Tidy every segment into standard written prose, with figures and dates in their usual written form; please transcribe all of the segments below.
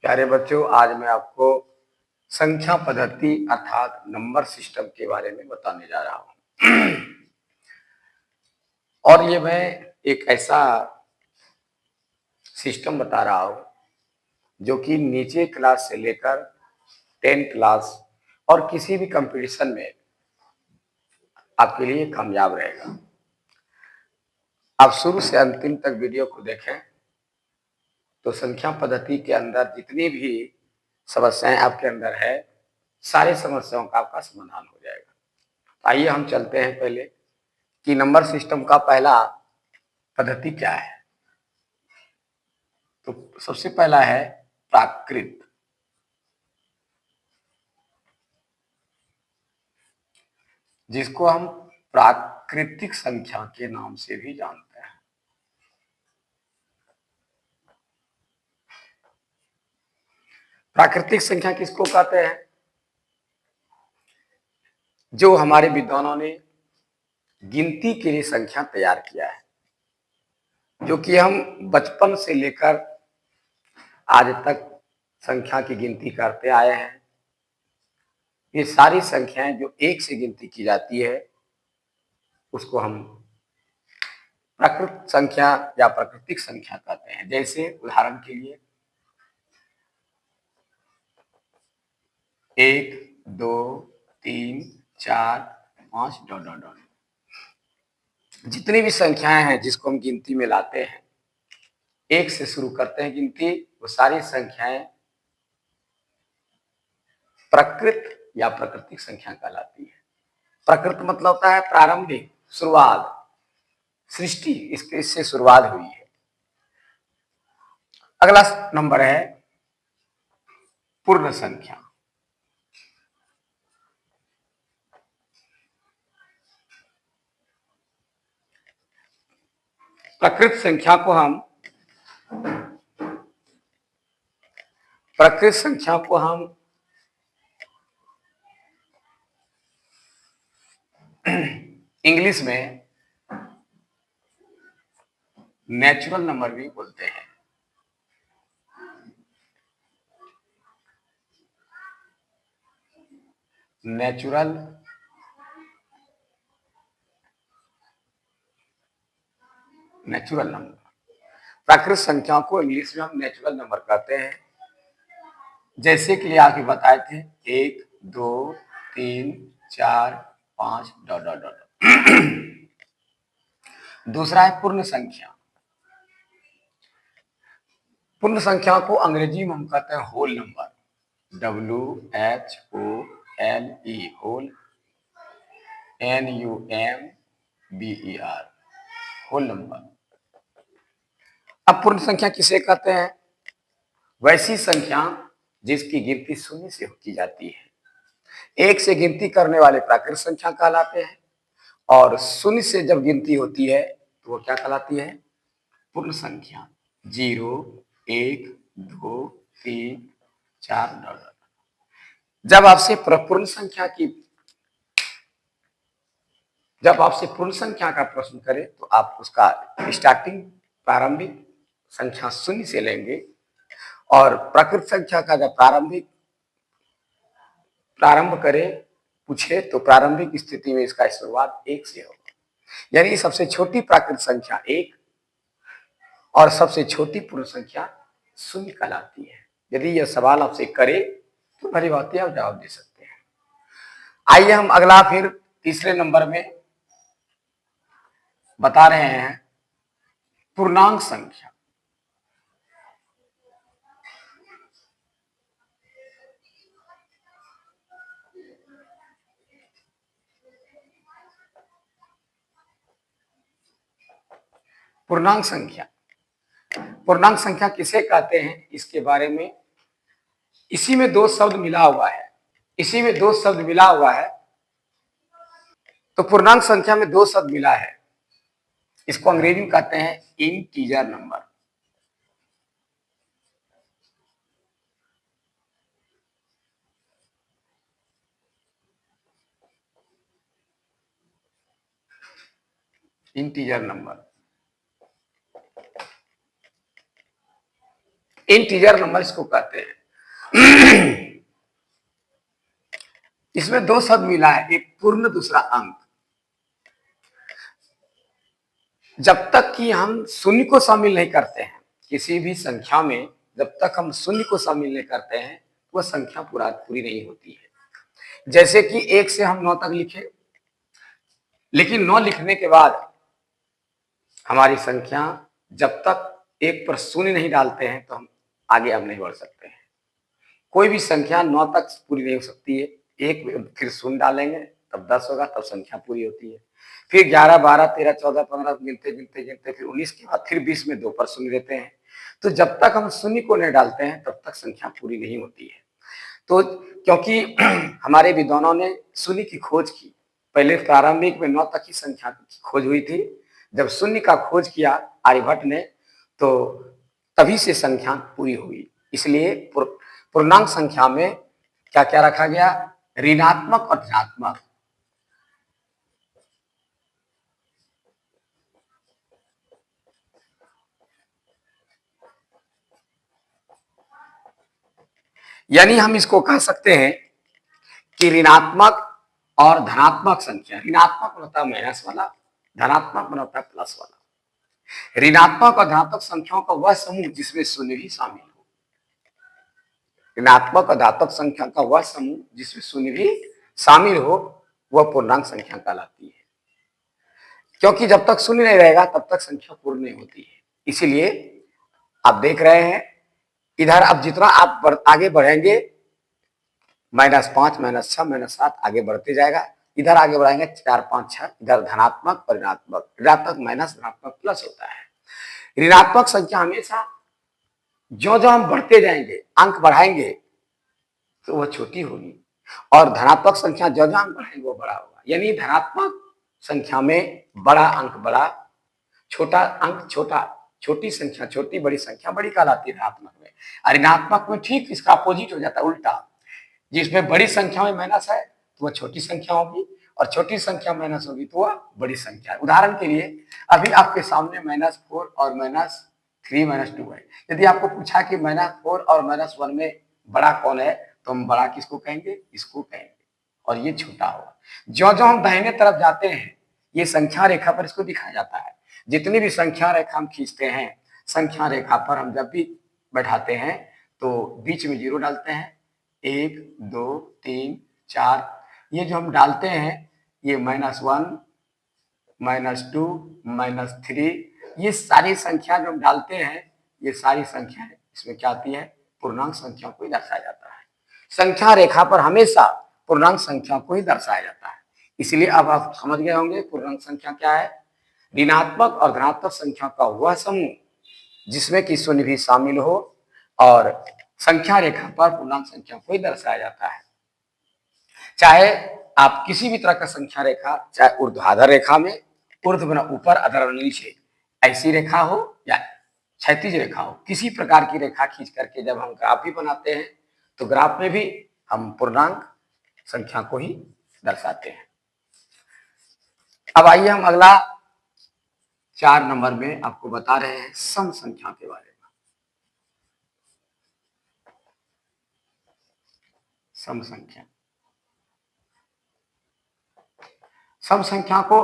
प्यारे बच्चों, आज मैं आपको संख्या पद्धति अर्थात नंबर सिस्टम के बारे में बताने जा रहा हूँ। और ये मैं एक ऐसा सिस्टम बता रहा हूँ जो कि नीचे क्लास से लेकर 10 क्लास और किसी भी कंपटीशन में आपके लिए कामयाब रहेगा। आप शुरू से अंतिम तक वीडियो को देखें तो संख्या पद्धति के अंदर जितनी भी समस्याएं आपके अंदर है, सारी समस्याओं का आपका समाधान हो जाएगा। आइए हम चलते हैं पहले कि नंबर सिस्टम का पहला पद्धति क्या है। तो सबसे पहला है प्राकृत, जिसको हम प्राकृतिक संख्या के नाम से भी जानते हैं। प्राकृतिक संख्या किसको कहते हैं? जो हमारे विद्वानों ने गिनती के लिए संख्या तैयार किया है, जो कि हम बचपन से लेकर आज तक संख्या की गिनती करते आए हैं। ये सारी संख्याएं जो एक से गिनती की जाती है उसको हम प्राकृत संख्या या प्राकृतिक संख्या कहते हैं। जैसे उदाहरण के लिए 1, 2, 3, 4, 5 डॉट डॉट डॉट, जितनी भी संख्याएं हैं जिसको हम गिनती में लाते हैं, एक से शुरू करते हैं गिनती, वो सारी संख्याएं प्रकृत या प्राकृतिक संख्या कहलाती है। प्रकृत मतलब होता है प्रारंभिक, शुरुआत, सृष्टि, इससे शुरुआत हुई है। अगला नंबर है पूर्ण संख्या। प्रकृत संख्या को हम इंग्लिश में नेचुरल नंबर भी बोलते हैं। नेचुरल नंबर, प्राकृत संख्या को इंग्लिश में हम नेचुरल नंबर कहते हैं। जैसे कि लिए आगे बताए थे 1, 2, 3, 4, 5 डॉट डॉट डॉट। दूसरा है पूर्ण संख्या। पूर्ण संख्या को अंग्रेजी में हम कहते हैं whole number, WHOLE, whole, NUMBER, whole number. अब पूर्ण संख्या किसे कहते हैं? वैसी संख्या जिसकी गिनती शून्य से की जाती है। एक से गिनती करने वाले प्राकृत संख्या कहलाते हैं, और शून्य से जब गिनती होती है तो वो क्या कहलाती है? पूर्ण संख्या। 0, 1, 2, 3, 4 डॉट। जब आपसे पूर्ण संख्या का प्रश्न करें तो आप उसका स्टार्टिंग प्रारंभिक संख्या शून्य से लेंगे, और प्राकृत संख्या का जब प्रारंभ करें पूछे तो प्रारंभिक स्थिति में इसका शुरुआत 1 से होगा। यानी सबसे छोटी प्राकृत संख्या 1 और सबसे छोटी पूर्ण संख्या शून्य कहलाती है। यदि यह सवाल आपसे करे तो भली बात आप जवाब दे सकते हैं। आइए हम अगला फिर तीसरे नंबर में बता रहे हैं पूर्णांक संख्या। पूर्णांक संख्या किसे कहते हैं, इसके बारे में इसी में दो शब्द मिला हुआ है। तो पूर्णांक संख्या में दो शब्द मिला है, इसको अंग्रेजी में कहते हैं integer number. Integer number. Integer number इसको कहते हैं। इसमें दो शब्द मिला है, एक पूर्ण दूसरा अंक। जब तक कि हम शून्य को शामिल नहीं करते हैं किसी भी संख्या में, जब तक हम शून्य को शामिल नहीं करते हैं वह संख्या पूरी नहीं होती है। जैसे कि 1 से हम 9 तक लिखे, लेकिन 9 लिखने के बाद हमारी संख्या जब तक 1 पर शून्य नहीं डालते हैं तो हम आगे अब नहीं बढ़ सकते हैं। कोई भी संख्या 9 तक पूरी नहीं हो सकती है, 1 फिर शून्य डालेंगे तब 10 होगा, तब संख्या पूरी होती है। फिर 11, 12, 13, 14, 15 गिनते गिनते गिनते फिर 19 के बाद फिर 20 में 2 पर शून्य देते हैं। तो जब तक हम शून्य को नहीं डालते हैं तब तक संख्या पूरी नहीं होती है। तो क्योंकि हमारे विद्वानों ने शून्य की खोज की, पहले प्रारंभिक में 9 तक की संख्या की खोज हुई थी। जब शून्य का खोज किया आर्यभट्ट ने तो तभी से संख्या पूरी हुई। इसलिए पूर्णांक संख्या में क्या क्या रखा गया, ऋणात्मक और धनात्मक। यानी हम इसको कह सकते हैं कि ऋणात्मक और धनात्मक संख्या, ऋणात्मक बनता है माइनस वाला, धनात्मक बनता है प्लस वाला। ऋणात्मक और धनात्मक संख्याओं का वह समूह जिसमें शून्य भी शामिल हो, ऋणात्मक और धनात्मक संख्या का वह समूह जिसमें शून्य भी शामिल हो वह पूर्णांक संख्या कहलाती है। क्योंकि जब तक शून्य नहीं रहेगा तब तक संख्या पूर्ण नहीं होती है। इसीलिए आप देख रहे हैं इधर अब जितना आप आगे बढ़ेंगे -5, -6, -7 आगे बढ़ते जाएगा। इधर आगे बढ़ाएंगे 4, 5, 6, इधर धनात्मक और ऋणात्मक, ऋणात्मक माइनस धनात्मक प्लस होता है। ऋणात्मक संख्या हमेशा जो जो हम बढ़ते जाएंगे, अंक बढ़ाएंगे तो वह छोटी होगी, और धनात्मक संख्या जो जो अंक बढ़ाएंगे वो बड़ा होगा। यानी धनात्मक संख्या में बड़ा अंक बड़ा, छोटा अंक छोटा, छोटी संख्या छोटी, बड़ी संख्या बड़ी कहलाती है धनात्मक में। और ऋणात्मक में ठीक इसका अपोजिट हो जाता है, उल्टा। जिसमें बड़ी संख्या में माइनस है तो वह छोटी संख्या होगी, और छोटी संख्या माइनस होगी तो वह बड़ी संख्या है। उदाहरण के लिए अभी आपके सामने -4 और -3, -2 है। यदि आपको पूछा कि -4 और -1 में बड़ा कौन है तो हम बड़ा किसको कहेंगे, इसको कहेंगे, और ये छोटा होगा। जो जो हम दाहिने तरफ जाते हैं ये संख्या रेखा पर इसको दिखाया जाता है। जितनी भी संख्या रेखा हम खींचते हैं, संख्या रेखा पर हम जब भी बैठाते हैं तो बीच में 0 डालते हैं। 1, 2, 3, 4 ये जो हम डालते हैं ये -1, -2, -3 ये सारी संख्या जो हम डालते हैं ये सारी संख्या इसमें क्या आती है, पूर्णांक संख्या को ही दर्शाया जाता है। संख्या रेखा पर हमेशा पूर्णांक संख्या को ही दर्शाया जाता है। इसलिए अब आप समझ गए होंगे पूर्णांक संख्या क्या है। ऋणात्मक और धनात्मक संख्या का वह समूह जिसमें कि शून्य भी शामिल हो, और संख्या रेखा पर पूर्णांक संख्या को ही दर्शाया जाता है। चाहे आप किसी भी तरह का संख्या रेखा, चाहे ऊर्ध्वाधर रेखा में, ऊर्ध्व बना ऊपर, अधर बना नीचे, ऐसी रेखा हो या क्षैतिज रेखा हो, किसी प्रकार की रेखा खींच करके जब हम ग्राफ भी बनाते हैं तो ग्राफ में भी हम पूर्णांक संख्या को ही दर्शाते हैं। अब आइए हम अगला 4 नंबर में आपको बता रहे हैं सम संख्या के बारे में। सम संख्या, सम संख्या को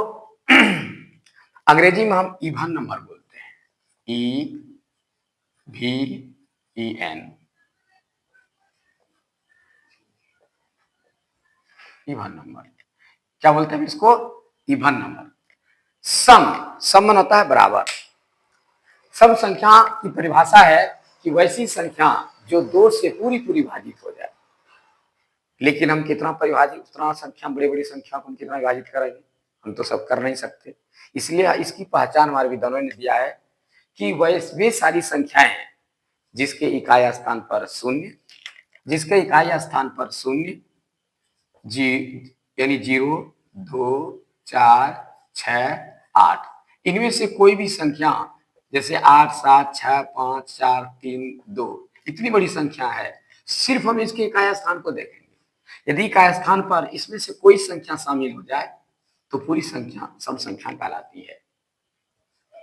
अंग्रेजी में हम इवन नंबर बोलते हैं, EVEN, इवन नंबर। क्या बोलते हैं इसको, इवन नंबर। सम होता है बराबर। सम संख्या की परिभाषा है कि वैसी संख्या जो 2 से पूरी भाजित हो जाए। लेकिन हम कितना परिभाजित, उतना संख्या, बड़ी बड़ी संख्या को हम कितना विभाजित करेंगे, हम तो सब कर नहीं सकते। इसलिए इसकी पहचान हमारे विद्वानों ने दिया है कि वे सारी संख्याएं हैं जिसके इकाई स्थान पर शून्य, जिसके इकाई स्थान पर शून्य, यानी 0, 2, 4, 6, 8, इनमें से कोई भी संख्या जैसे 8, 7, 6, 5, 4, 3, 2 इतनी बड़ी संख्या है, सिर्फ हम इसके इकाई स्थान को देखेंगे। यदि इकाई स्थान पर इसमें से कोई संख्या शामिल हो जाए तो पूरी संख्या सम संख्या कहलाती है।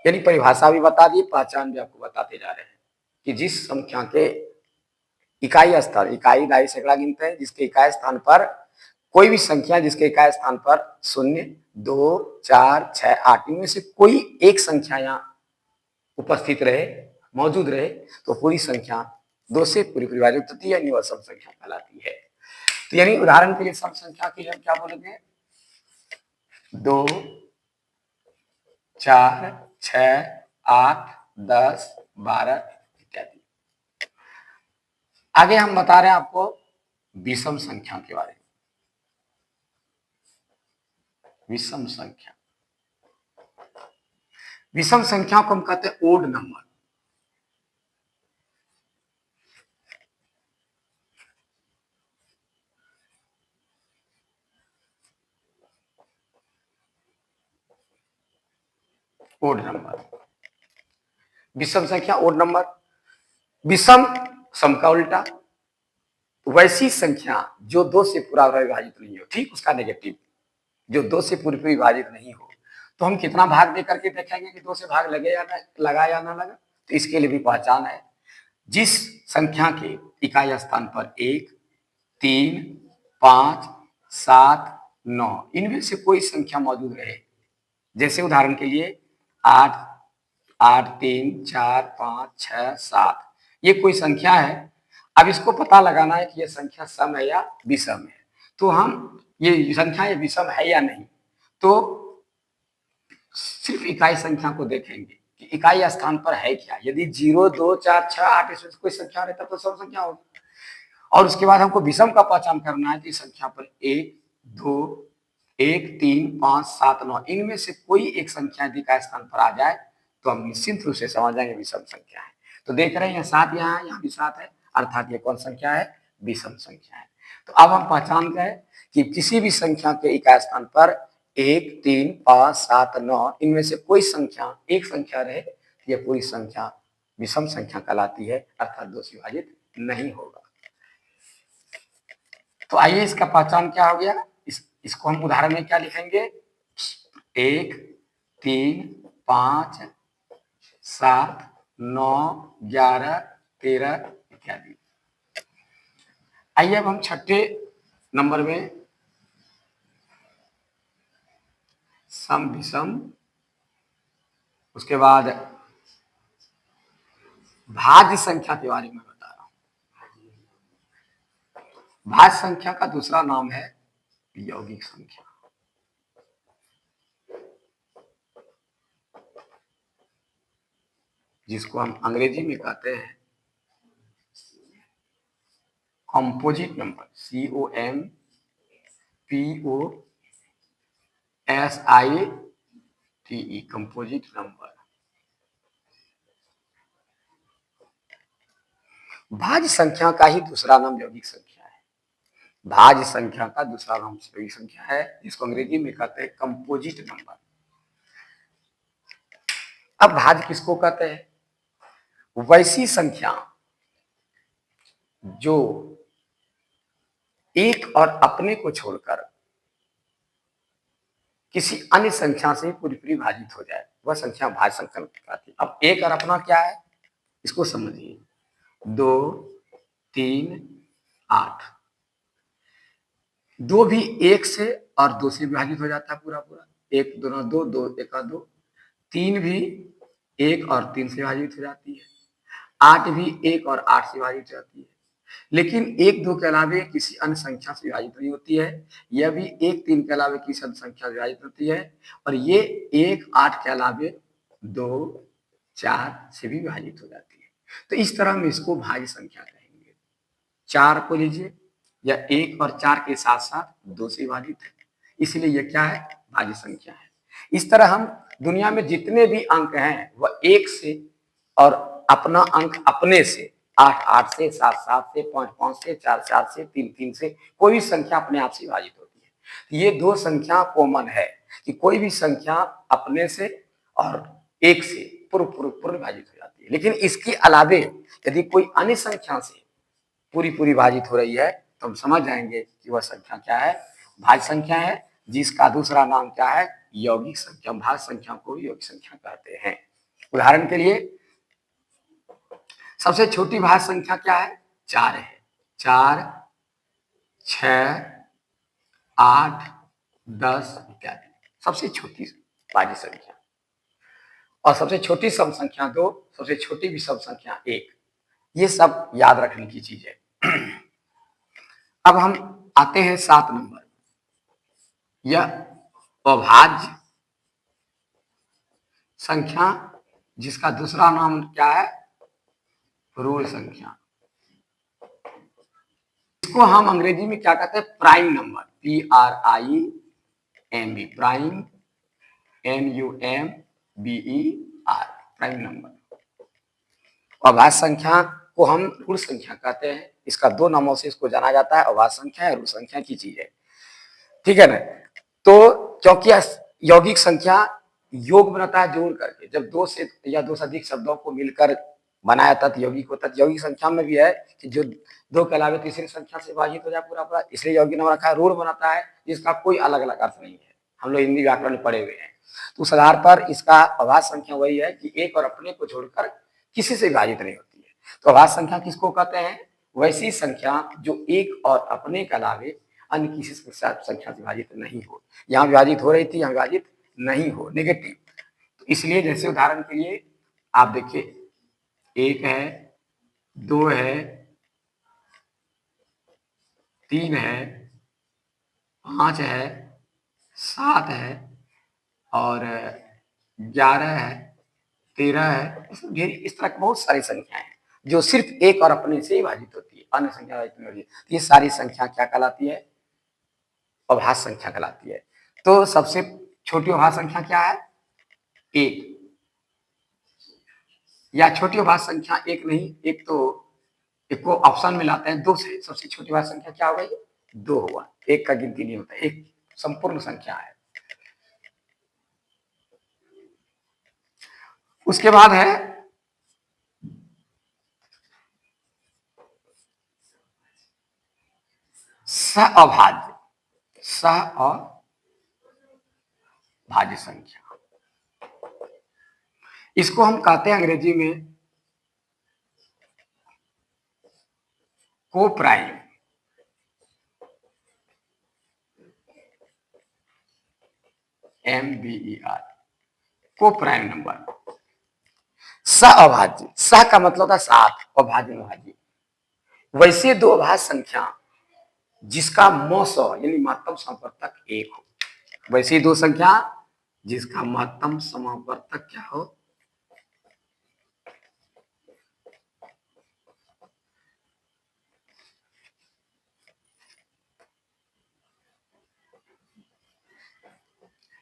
यानी परिभाषा भी बता दी, पहचान भी आपको बताते जा रहे हैं। कि जिस संख्या के इकाई स्थान, इकाई दाई सैकड़ा गिनते हैं, जिसके इकाई स्थान पर कोई भी संख्या जिसके इकाई स्थान पर 0, 2, 4, 6, 8 इनमें से कोई एक संख्या यहाँ उपस्थित रहे, मौजूद रहे, तो पूरी संख्या 2 से पूरी विभाजित होती है, यानी वह सम संख्या कहलाती है। तो यानी उदाहरण के लिए सम संख्या की हम क्या बोलेंगे? 2, 4, 6, 8, 10, 12 इत्यादि। आगे हम बता रहे हैं आपको विषम संख्या के बारे में। विषम संख्या, विषम संख्या को हम कहते हैं ओड नंबर। ओड नंबर, विषम संख्या ओड नंबर। विषम सम का उल्टा, वैसी संख्या जो 2 से पूरा विभाजित नहीं हो, ठीक उसका नेगेटिव, जो 2 से पूरी विभाजित नहीं हो। तो हम कितना भाग दे करके देखेंगे कि 2 से भाग लगे या लगा या ना लगा। तो इसके लिए भी पहचान है, जिस संख्या के इकाई स्थान पर 1, 3, 5, 7, 9 इनमें से कोई संख्या मौजूद रहे, जैसे उदाहरण के लिए 8, 8, 3, 4, 5, 6, 7 ये कोई संख्या है। अब इसको पता लगाना है कि यह संख्या सम है या विषम है। तो हम ये संख्या ये विषम है या नहीं, तो सिर्फ इकाई संख्या को देखेंगे कि इकाई स्थान पर है क्या। यदि 0, 2, 4, 6, 8 इसमें कोई संख्या रहता तो सम संख्या होगी। और उसके बाद हमको विषम का पहचान करना है कि संख्या पर 1, 2, 1, 3, 5, 7, 9 इनमें से कोई एक संख्या यदि इकाई स्थान पर आ जाए तो हम निश्चिंत रूप से समझ जाएंगे विषम संख्या है। तो देख रहे हैं 7 यहाँ है, यहाँ भी 7 है, अर्थात ये कौन संख्या है? विषम संख्या है। तो अब हम पहचान गए कि किसी भी संख्या के इकाई स्थान पर 1, 3, 5, 7, 9 इनमें से कोई संख्या एक संख्या रहे, यह पूरी संख्या विषम संख्या कहलाती है, अर्थात 2 से विभाजित नहीं होगा। तो आइए इसका पहचान क्या हो गया, इसको हम उदाहरण में क्या लिखेंगे? 1, 3, 5, 7, 9, 11, 13 इत्यादि। आइए अब हम छठे नंबर में सम विषम, उसके बाद भाज्य संख्या के बारे में बता रहा हूं। भाज्य संख्या का दूसरा नाम है यौगिक संख्या। जिसको हम अंग्रेजी में कहते हैं composite number, COMPOSITE, composite number. भाज्य संख्या का ही दूसरा नाम यौगिक संख्या है। भाज्य संख्या का दूसरा नाम यौगिक संख्या है, जिसको अंग्रेजी में कहते हैं कंपोजिट नंबर। अब भाज्य किसको कहते हैं? वैसी संख्या जो एक और अपने को छोड़कर किसी अन्य संख्या से पूरी विभाजित हो जाए, वह संख्या भाज्य संख्या कहलाती है। अब एक और अपना क्या है, इसको समझिए। 2, 3, 8, 2 भी 1 से और 2 से विभाजित हो जाता है पूरा। 1 2 2, 2 1 2। 3 भी 1 और 3 से विभाजित हो जाती है। 8 भी 1 और 8 से विभाजित हो जाती है। लेकिन 1, 2 के अलावे किसी अन्य संख्या से विभाजित नहीं होती है। यह भी 1, 3 के अलावे किसी अन्य संख्या से विभाजित होती है। और ये 1, 8 के अलावे 2, 4 से भी विभाजित हो जाती है। तो इस तरह हम इसको भाज्य संख्या कहेंगे। 4 को लीजिए, यह 1 और 4 के साथ साथ 2 से विभाजित है, इसलिए यह क्या है? भाज्य संख्या है। इस तरह हम दुनिया में जितने भी अंक हैं वह 1 से और अपना अंक अपने से, 8 8 से, 7 7 से, 5 5 से, 4 4 से, 3 3 से, कोई भी संख्या अपने आप से विभाजित होती है। ये दो संख्या कॉमन है कि कोई भी संख्या अपने से और 1 से पूर्ण विभाजित हो जाती है। लेकिन इसके अलावे यदि कोई अन्य संख्या से पूरी विभाजित हो रही है तो हम समझ जाएंगे कि वह संख्या क्या है? भाज्य संख्या है, जिसका दूसरा नाम क्या है? यौगिक संख्या। भाज्य संख्या को यौगिक संख्या कहते हैं। उदाहरण के लिए सबसे छोटी भाज्य संख्या क्या है? 4 है। 4, 6, 8, 10 इत्यादि सबसे छोटी भाज्य संख्या। और सबसे छोटी सम संख्या 2, सबसे छोटी विषम संख्या 1। ये सब याद रखने की चीज है। अब हम आते हैं 7 नंबर। यह अभाज्य संख्या जिसका दूसरा नाम क्या है? ऋण संख्या। इसको हम अंग्रेजी में क्या कहते हैं? Prime number. PRIMB, prime, NUMBER, prime number. अभाज्य संख्या को हम ऋण संख्या कहते हैं। इसका 2 नामों से इसको जाना जाता है, अभाज्य संख्या है, ऋण संख्या की चीज है। ठीक है ना? तो क्योंकि यौगिक संख्या योग बनाता है जोड़ करके। जब 2 से या 2 से अधिक शब्दों को मिलकर बनाया तत् यौगिक होता है। यौगिक संख्या में भी है कि जो 2 के अलावा तीसरी संख्या से विभाजित हो जाए पूरा पूरा, इसलिए यौगिक नाम रखा है। ऋण बनाता है जिसका कोई अलग अलग अर्थ नहीं है। हम लोग हिंदी व्याकरण में पढ़े हुए हैं। तो उस आधार पर इसका अभाज्य संख्या वही है कि एक और अपने को छोड़कर किसी से विभाजित नहीं होती है। तो अभाज्य संख्या किसको कहते हैं? वैसी संख्या जो एक और अपने के अलावे अन्य किसी संख्या से विभाजित नहीं हो। यहाँ विभाजित हो रही थी, यहाँ विभाजित नहीं हो, नेगेटिव। तो इसलिए जैसे उदाहरण के लिए आप देखिए, 1 है, 2 है, 3 है, 5 है, 7 है और 11 है, 13 है। इस तरह की बहुत सारी संख्याएं हैं जो सिर्फ एक और अपने से विभाजित होती है, अन्य संख्या नहीं होती। ये सारी संख्या क्या कहलाती है? अभाज्य संख्या कहलाती है। तो सबसे छोटी अभाज्य संख्या क्या है? 1। या छोटी अभाज्य संख्या 1 नहीं, एक तो एक को ऑप्शन में लाते हैं 2 से। सबसे छोटी अभाज्य संख्या क्या हो गई? 2 हुआ। 1 का गिनती नहीं होता, एक संपूर्ण संख्या है। उसके बाद है सहअभाज्य। सहअभाज्य संख्या इसको हम कहते हैं अंग्रेजी में को प्राइम। MBER, को प्राइम नंबर। सहअभाज्य, सह का मतलब होता है साथ, अभाज्य अभाज्य। वैसे 2 अभाज्य संख्या जिसका मौस यानी महत्तम समापवर्तक 1 हो। वैसी 2 संख्या जिसका महत्तम समापवर्तक क्या हो?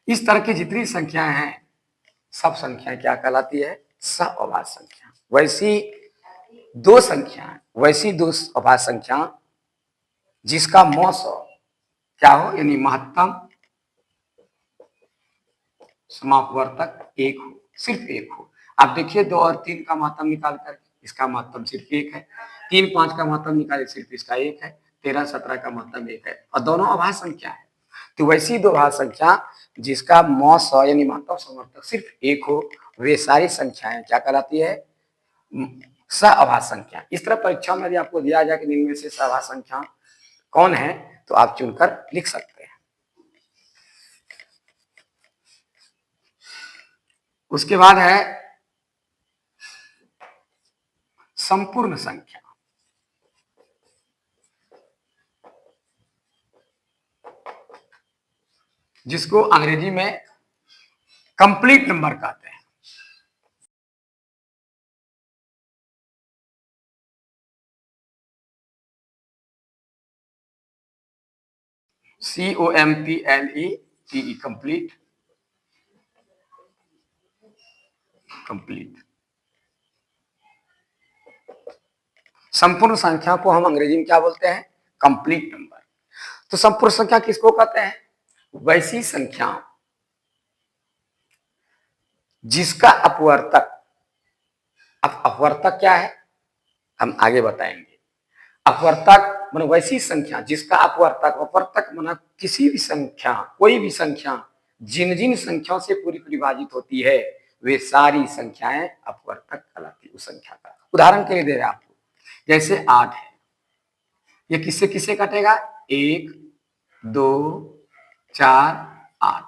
इस तरह की जितनी संख्याएं हैं सब संख्याएं क्या कहलाती है? सहअभाज्य संख्या। वैसी 2 संख्याएं, वैसी 2 अभाज्य संख्या जिसका मौस क्या हो यानी महत्तम समापवर्तक 1 हो, सिर्फ 1 हो। आप देखिए 2 और 3 का महत्तम निकाल कर इसका महत्तम सिर्फ 1 है। 3, 5 का महत्तम निकाले सिर्फ इसका 1 है। 13, 17 का महत्तम 1 है और दोनों अभाज्य संख्या है। तो वैसी 2 अभाज्य संख्या जिसका मौस यानी महत्तम समापवर्तक सिर्फ 1 हो, वे सारी संख्याएं क्या कहलाती है? सहअभाज्य संख्या। इस तरह परीक्षा में यदि आपको दिया जाए कि इनमें से सहअभाज्य संख्या कौन है तो आप चुनकर लिख सकते हैं। उसके बाद है संपूर्ण संख्या। जिसको अंग्रेजी में कंप्लीट नंबर कहते हैं। COMPLETE, complete. कंप्लीट संपूर्ण संख्या को हम अंग्रेजी में क्या बोलते हैं? Complete number. तो संपूर्ण संख्या किसको कहते हैं? वैसी संख्या जिसका अपवर्तक, अब अपवर्तक क्या है हम आगे बताएंगे। अपवर्तक माने वैसी संख्या जिसका अपवर्तक, अपवर्तक माना किसी भी संख्या, कोई भी संख्या जिन जिन संख्याओं से पूरी विभाजित होती है वे सारी संख्याएं अपवर्तक कहलाती है। उस संख्या का। उदाहरण के लिए दे रहे हैं आपको, जैसे 8 है, ये किससे किससे कटेगा? 1 2 4 8।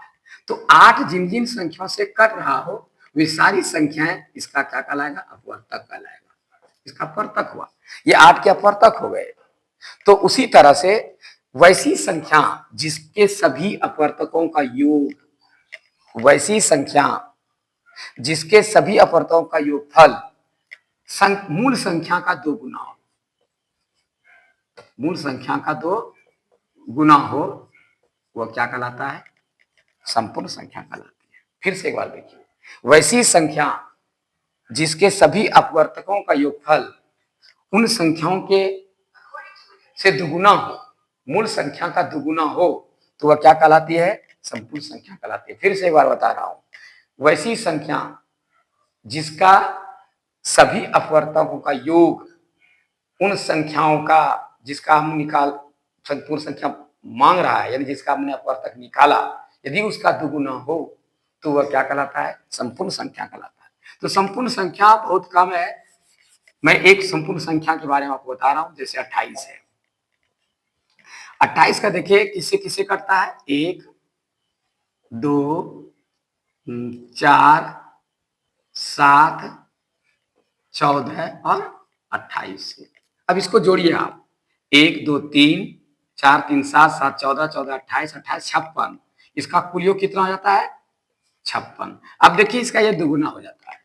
तो 8 जिन जिन संख्याओं से कट रहा हो वे सारी संख्याएं इसका क्या कहलाएगा? अपवर्तक कहलाएगा। इसका अपवर्तक हुआ, ये 8 के अपवर्तक हो गए। तो उसी तरह से वैसी संख्या जिसके सभी अपवर्तकों का योग, वैसी संख्या जिसके सभी अपवर्तकों का योगफल मूल संख्या का 2 गुना हो, मूल संख्या का 2 गुना हो, वह क्या कहलाता है? संपूर्ण संख्या कहलाती है। फिर से एक बार देखिए, वैसी संख्या जिसके सभी अपवर्तकों का योगफल उन संख्याओं के से दुगुना हो, मूल संख्या का दुगुना हो, तो वह क्या कहलाती है? संपूर्ण संख्या कहलाती है। फिर से एक बार बता रहा हूं, वैसी संख्या जिसका सभी अपवर्तकों का योग उन संख्याओं का, जिसका हम निकाल संपूर्ण संख्या मांग रहा है, यानी जिसका हमने अपवर्तक निकाला, यदि उसका दुगुना हो तो वह क्या कहलाता है? संपूर्ण संख्या कहलाता है। तो संपूर्ण संख्या बहुत कम है। मैं एक संपूर्ण संख्या के बारे में आपको बता रहा हूं, जैसे 28 है। 28 का देखिए किससे किससे कटता है? 1 2 4 7 14 और 28 से। अब इसको जोड़िए आप, 1 2 3 4 3 7 7 14 14 28 28 56। इसका कुल योग कितना हो जाता है? 56। अब देखिए इसका ये दुगुना हो जाता है।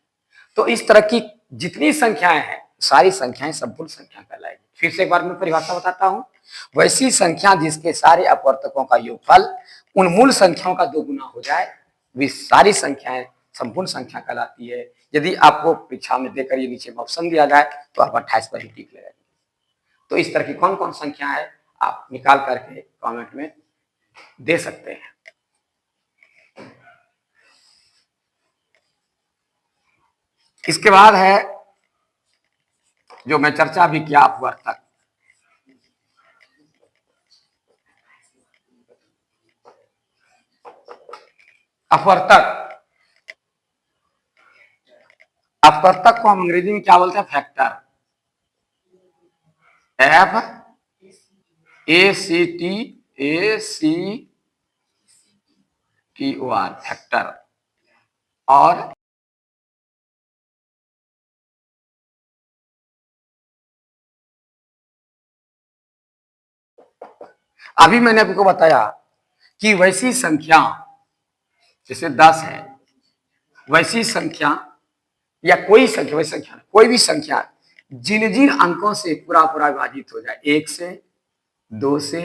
तो इस तरह की जितनी संख्याएं हैं सारी संख्याएं संपूर्ण संख्या कहलाएगी। फिर से एक बार मैं परिभाषा बताता हूं, वैसी संख्या जिसके सारे अपवर्तकों का योगफल उन मूल संख्याओं का 2 गुना हो जाए, वे सारी संख्याएं संपूर्ण संख्या कहलाती है। यदि आपको परीक्षा में देकर ये नीचे में ऑप्शन दिया जाए तो आप 28 पर ही टिक लगाएंगे। तो इस तरह की कौन कौन संख्या है आप निकाल करके कमेंट में दे सकते हैं। इसके बाद है जो मैं चर्चा भी किया, अपवर्तक। अपवर्तक अपवर्तक को हम अंग्रेजी में क्या बोलते हैं? फैक्टर। FACTOR, factor. और अभी मैंने आपको बताया कि वैसी संख्या जैसे 10 है, वैसी संख्या या कोई संख्या, वैसी संख्या कोई भी संख्या जिन जिन अंकों से पूरा पूरा विभाजित हो जाए, 1 से 2 से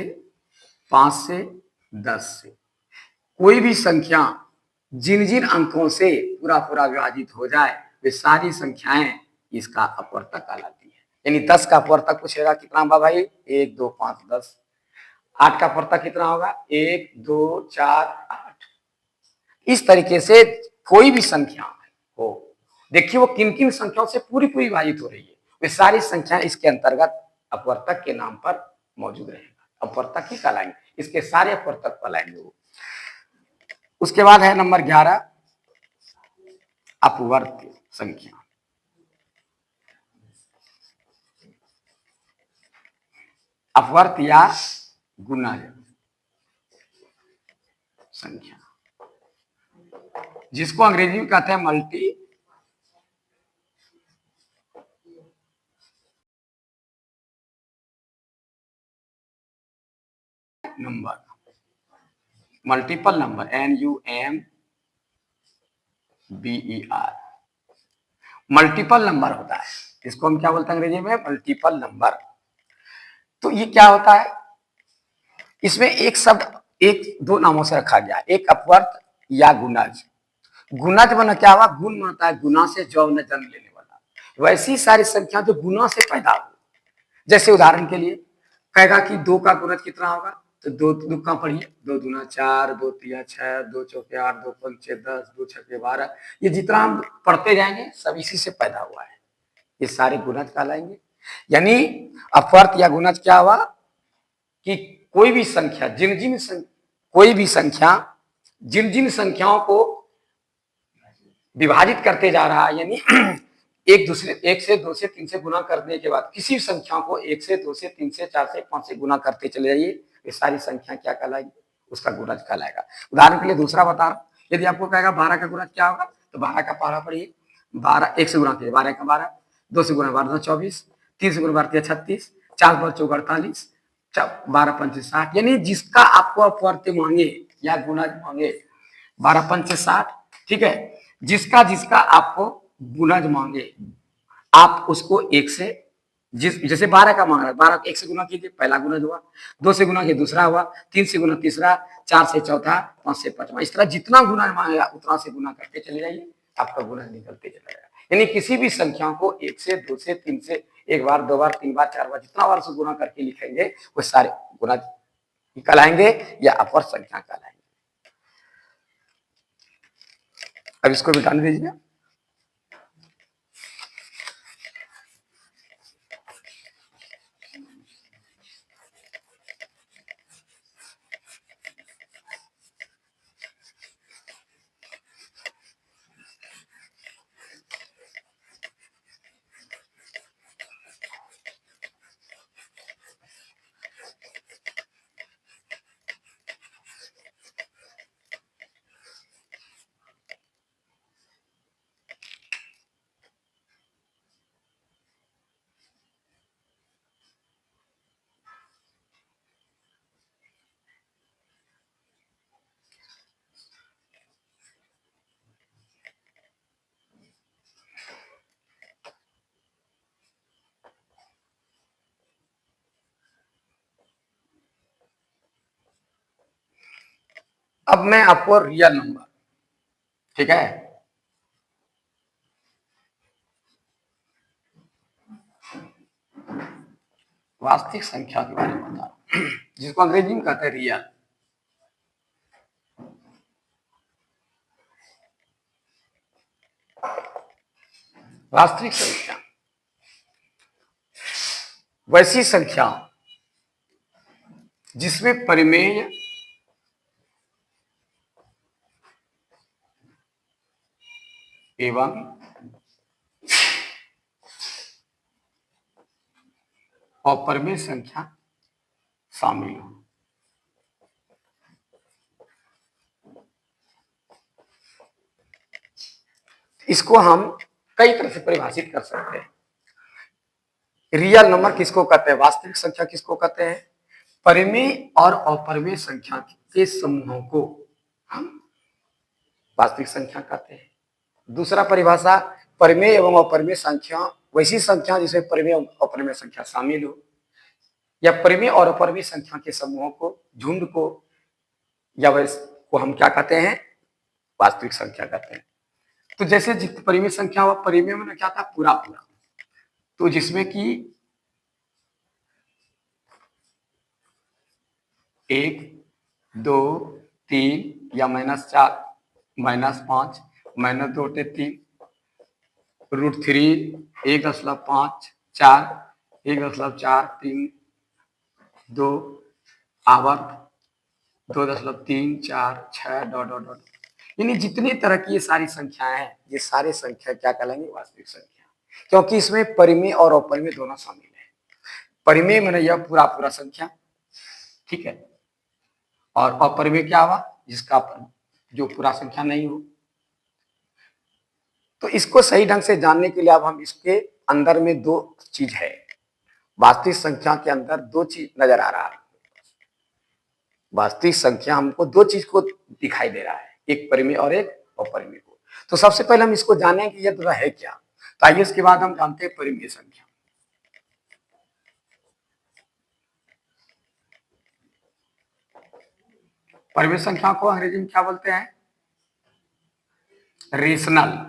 5 से 10 से, कोई भी संख्या जिन जिन अंकों से पूरा पूरा विभाजित हो जाए वे सारी संख्याएं इसका अपवर्तक कहलाती है। यानी 10 का अपवर्तक पूछेगा कितना होगा भाई? 1 2 5 10। 8 का अपवर्तक कितना होगा? 1 2 4 8। इस तरीके से कोई भी संख्या हो, देखिए वो किन किन संख्याओं से पूरी पूरी विभाजित हो रही है, वे सारी संख्याएं इसके अंतर्गत अपवर्तक के नाम पर मौजूद रहेगा, अपवर्तक ही कहलाएंगे, इसके सारे अपवर्तक कहलाएंगे वो। उसके बाद है नंबर 11, अपवर्त संख्या। अपवर्त या गुणज संख्या, जिसको अंग्रेजी में कहते हैं multi number, multiple number, NUMBER। Multiple number होता है, इसको हम क्या बोलते हैं अंग्रेजी में? Multiple number. तो ये क्या होता है? इसमें एक शब्द एक दो नामों से रखा गया, एक अपवर्त या गुणज। गुणज बना क्या हुआ? गुण बनता है गुना से, जो ने जन्म लेने वाला। वैसी सारी संख्या जो गुना से पैदा हो, जैसे उदाहरण के लिए कहेगा कि 2 का गुणज कितना होगा, तो 2 दुक्का पढ़िए, 2 दूना 4, 2 तिया 6, 2 चौके 8, 2 पंचे 10, 2 छक्के 12। ये जितना हम पढ़ते जाएंगे सब इसी से पैदा हुआ है, ये सारे गुणज कहलाएंगे। यानी अपवर्त या गुणज क्या हुआ कि कोई भी संख्या जिन जिन संख्याओं को विभाजित करते जा रहा है, यानी एक से दो से तीन से गुना करने के बाद किसी संख्या को एक से दो से तीन से चार से पांच से गुना करते चले जाइए, ये सारी संख्या क्या कहलाएगी, उसका गुणज कहलाएगा। उदाहरण के लिए दूसरा बता रहा हूं, यदि आपको कहेगा 12 का गुणज क्या होगा, तो 12 का पहला पढ़िए, 12 एक से गुना कीजिए, 12 का 12, 2 से गुना 12 24, 3 से गुना 12 36, 4 पर 4 48, 12 पंच 60, यानी जिसका आपको अपवर्त्य मांगे या गुणज मांगे 12 पंच 60, ठीक है, जिसका जिसका आपको गुणज मांगे आप उसको एक से, जैसे 12 का मांग रहा है, 12 एक से गुना कीजिए, पहला गुणज हुआ, 2 से गुना किया दूसरा हुआ, 3 से गुना तीसरा, 4 से चौथा, 5 से पांचवा, इस तरह जितना गुना मांगेगा उतना से गुना करते चले जाइए, आपका गुणज निकलते चला जाएगा। यानी किसी भी संख्या को एक से दो से तीन से एक बार, दो बार, तीन बार, चार बार, जितना बार से गुना करके लिखेंगे वो सारे गुना कहलाएंगे या अपर संख्या कहलाएंगे। अब इसको मिटाने दीजिए। अब मैं आपको रियल नंबर, ठीक है, वास्तविक संख्या के बारे में बता रहा हूं, जिसको अंग्रेजी में कहते हैं रियल। वास्तविक संख्या वैसी संख्या जिसमें परिमेय एवं अपरिमेय संख्या शामिल हो। इसको हम कई तरह से परिभाषित कर सकते हैं। रियल नंबर किसको कहते हैं, वास्तविक संख्या किसको कहते हैं, परिमेय और अपरिमेय संख्या के समूहों को हम वास्तविक संख्या कहते हैं। दूसरा परिभाषा, परिमेय एवं अपरिमेय संख्या वैसी संख्या जिसमें परिमेय और अपरिमेय संख्या शामिल हो, या परिमेय और अपरिमेय संख्या के समूहों को, झुंड को, या वैसे को हम क्या कहते हैं, वास्तविक संख्या कहते हैं। तो जैसे परिमेय संख्या हुआ, परिमेय में क्या था, पूरा पूरा, तो जिसमें कि 1, 2, 3 या -4, -5, -2/3, √3, 1.5, 4, 1.4, 3, 2, आवर्त 2.3, 4, 6, डॉट डॉट डॉट, यानी जितनी तरह की ये सारी संख्याएं हैं, ये सारे संख्या क्या कहलाएंगे, वास्तविक संख्या, क्योंकि इसमें परिमेय और अपरिमेय दोनों शामिल है। परिमेय मैंने यह पूरा पूरा संख्या, ठीक है, और अपरिमेय क्या हुआ, जिसका जो पूरा संख्या नहीं हो। तो इसको सही ढंग से जानने के लिए अब हम इसके अंदर में दो चीज है, वास्तविक संख्या के अंदर दो चीज नजर आ रहा है। वास्तविक संख्या हमको दो चीज को दिखाई दे रहा है, एक परिमेय और एक अपरिमेय को। तो सबसे पहले हम इसको जाने कि ये दोनों है क्या, तो आइए इसके बाद हम जानते हैं परिमेय संख्या। परिमेय संख्या को अंग्रेजी में क्या बोलते हैं, rational,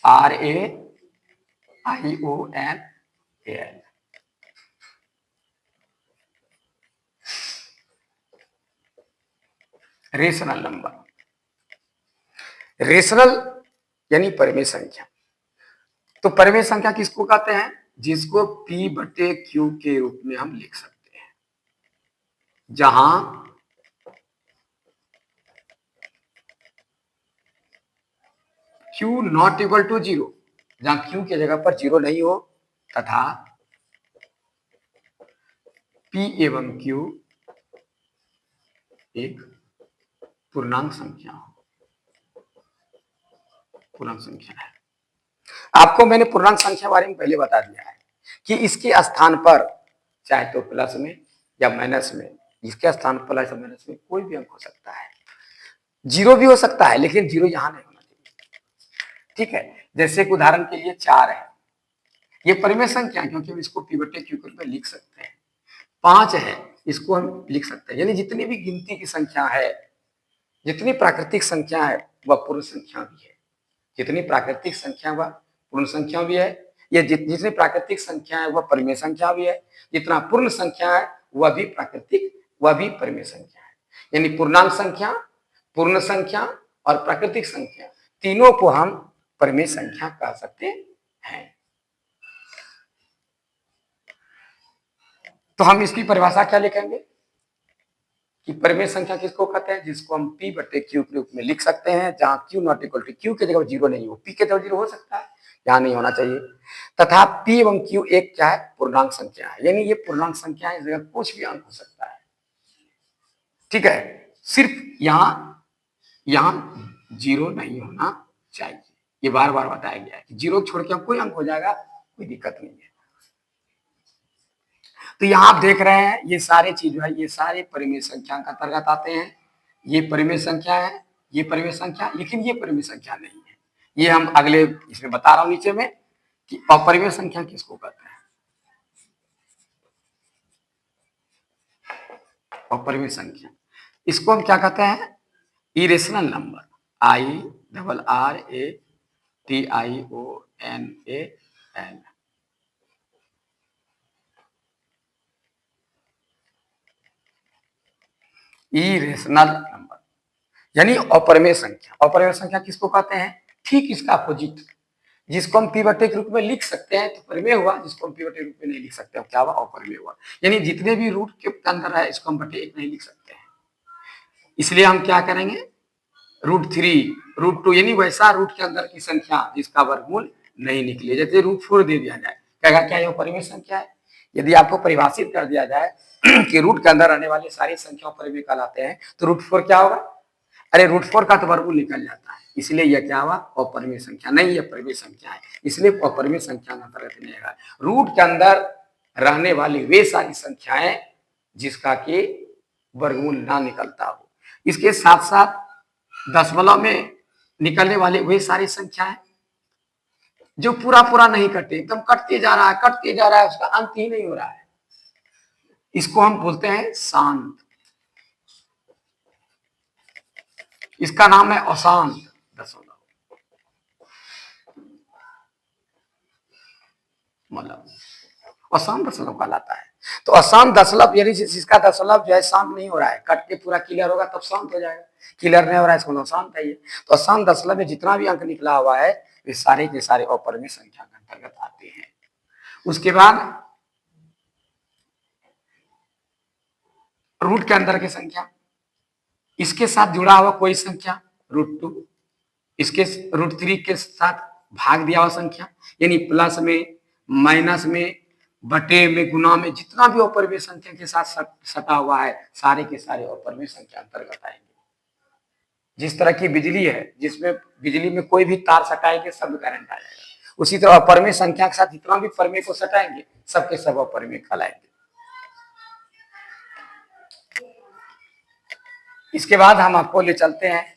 RAIONAL, rational number. Rational यानी परिमेय संख्या। तो परिमेय संख्या किसको कहते हैं, जिसको P/Q के रूप में हम लिख सकते हैं, जहां Q नॉट इक्वल टू 0, जहां Q की जगह पर 0 नहीं हो, तथा P एवं Q एक पूर्णांक संख्या हो, पूर्णांक संख्या है। आपको मैंने पूर्णांक संख्या बारे में पहले बता दिया है कि इसके स्थान पर चाहे तो प्लस में या माइनस में, इसके स्थान पर प्लस या माइनस में कोई भी अंक हो सकता है। 0 भी हो सकता है, लेकिन 0 यहां नहीं होना चाहिए। ठीक है, जैसे एक उदाहरण के लिए 4 है, ये परिमेय संख्या है क्योंकि हम इसको P बटे Q के रूप में लिख सकते हैं। 5 है, इसको हम लिख सकते हैं। यानी जितनी भी गिनती की संख्या है, जितनी प्राकृतिक संख्या है वह पूर्ण संख्या भी है। जितनी प्राकृतिक संख्या वह पूर्ण संख्या भी है, ये जितनी प्राकृतिक संख्या है वह परिमेय संख्या भी है, जितना पूर्ण संख्या है वह भी प्राकृतिक, वह भी परिमेय संख्या है। यानी पूर्णांक संख्या, पूर्ण संख्या और प्राकृतिक संख्या, तीनों को हम परिमेय संख्या कह सकते हैं। तो हम इसकी परिभाषा क्या लिखेंगे कि परिमेय संख्या किसको कहते हैं? जिसको हम P बटे Q के रूप में लिख सकते हैं, जहां Q not equal to, Q की जगह 0 नहीं हो, P के जगह 0 हो सकता है, यहां नहीं होना चाहिए। तथा P एवं Q एक क्या है? पूर्णांक संख्या है। यानी ये पूर्णांक संख्या है, इस जगह कुछ भी अंक हो सकता है। ठीक है, सिर्फ यहां 0 नहीं होना चाहिए। ये बार बार बताया गया है कि 0 छोड़ के कोई अंक हो जाएगा, कोई दिक्कत नहीं है। तो यहाँ आप देख रहे हैं ये सारे चीज है, ये सारे परिमेय संख्या के अंतर्गत आते हैं। ये परिमेय संख्या है, ये परिमेय संख्या, लेकिन ये परिमेय संख्या नहीं है। ये हम अगले इसमें बता रहा हूं नीचे में कि अपरिमेय संख्या किसको कहते हैं। अपरिमेय संख्या, इसको हम क्या कहते हैं? Irrational number, IRRATIONAL। Irrational number यानी अपरिमेय संख्या। अपरिमेय संख्या किसको कहते हैं? ठीक इसका अपोजिट, जिसको हम P बटे के रूप में लिख सकते हैं तो परिमेय हुआ, जिसको हम P बटे के रूप में नहीं लिख सकते क्या हुआ? अपरिमेय हुआ। यानी जितने भी रूट के अंदर है इसको हम बटे 1 नहीं लिख सकते हैं। इसलिए हम क्या करेंगे? √3, √2, यानी वैसा रूट के अंदर की संख्या जिसका वर्गमूल नहीं निकले। जैसे √4 दे दिया जाए, कहेगा क्या यह परिमेय संख्या है? यदि आपको परिभाषित कर दिया जाए कि रूट के अंदर आने वाली सारी संख्या परिमेय कहलाते हैं, तो √4 क्या होगा? अरे √4 का तो वर्गमूल निकल जाता है, इसलिए यह क्या हुआ? अपरिमेय संख्या नहीं, यह परिमेय संख्या है, इसलिए अपरिमेय संख्या का अंतर्गत नहीं आएगा। रूट के अंदर रहने वाली वे सारी संख्याएं जिसका कि वर्गमूल ना निकलता हो। इसके साथ साथ दशमलव में निकलने वाले वे सारी संख्याएं जो पूरा पूरा नहीं कटे, एकदम कटते जा रहा है, कटते जा रहा है, उसका अंत ही नहीं हो रहा है, इसको हम बोलते हैं शांत। इसका नाम है अशांत दशमलव, मतलब अशांत दशमलव कहलाता है। तो अशांत दशमलव यानी जिसका दशमलव जो है शांत नहीं हो रहा है, कट के पूरा क्लियर होगा तब शांत हो जाएगा, क्लियर नहीं हो रहा है इसको अशांत है ये। तो अशांत दशमलव में जितना भी अंक निकला हुआ है वे सारे के सारे अपरिमेय संख्या के अंतर्गत आते हैं। उसके बाद रूट के अंदर की संख्या, इसके साथ जुड़ा हुआ कोई संख्या √2, इसके √3 के साथ भाग दिया हुआ संख्या, यानी प्लस में, माइनस में, बटे में, गुना में, जितना भी अपरिमेय संख्या के साथ सटा हुआ है सारे के सारे अपरिमेय संख्या अंतर्गत आएंगे। जिस तरह की बिजली है, जिसमें बिजली में कोई भी तार सटाएंगे सब करंट आ जाएगा, उसी तरह अपरिमेय संख्या के साथ जितना भी परिमेय को सटाएंगे सबके सब अपरिमेय कहलाएंगे। इसके बाद हम आपको ले चलते हैं